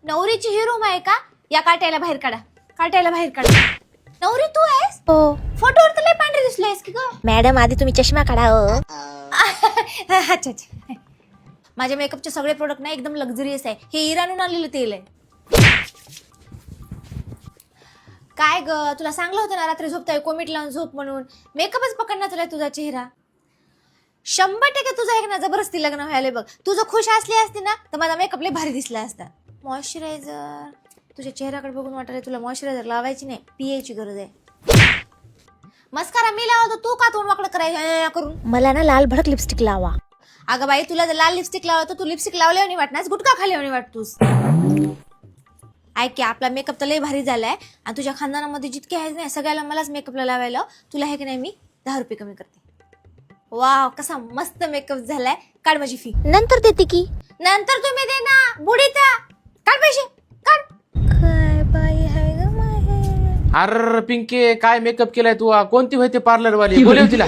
नवरीची ही room आहे का? या काट्याला बाहेर काढा, काट्याला बाहेर काढा. नवरी तू आहेस? हो फोटोवर तर लय पांढरी दिसलीस की ग. मॅडम आधी तुम्ही चष्मा काढा हो. अच्छा अच्छा. माझ्या मेकअपचे सगळे प्रोडक्ट ना एकदम लक्झरियस आहे. हे इराणहून आलेलं तेल आहे. काय ग, तुला सांगलं होतं ना रात्री झोपताय कोमिट लावून झोप म्हणून. मेकअपच पकडणार तुला तुझा चेहरा. 100% तुझं एक ना जबरदस्ती लग्न व्हायला बघ. तू जर खुश असली असती ना तर माझा मेकअप लय भारी दिसला असता. मॉइश्चरायझर तुझ्या चेहऱ्याकडे बघून वाटलं तुला मॉइश्चरायझर लावायची नाही, पियाची गरज आहे. मस्कारा मी लावतो, तू का तोंड वाकडं करायचं करून? मला ना लाल भडक लिपस्टिक लावा. अगं बाई, तुला जर लाल लिपस्टिक लावतो तू लिपस्टिक लावल्यावर नाही वाटणार, गुटखा खाल्यावर वाटतोस. ऐक की, आपला मेकअप तर लय भारी झालाय आणि तुझ्या खानदानामध्ये जितके आहेत ना सगळ्याला मलाच मेकअपला लावायला. तुला हे की नाही मी 10 रुपये कमी करते. वाव, कसा मस्त मेकअप झालाय. काढ माझी फी. नंतर देते की. नंतर तुम्ही दे ना बुडीचा. काढ पैसे काढ. काय बाई आहे ग माहे. अरे पिंके, काय मेकअप केलाय तू? कोणती होती पार्लर वाली? बोलव तिला.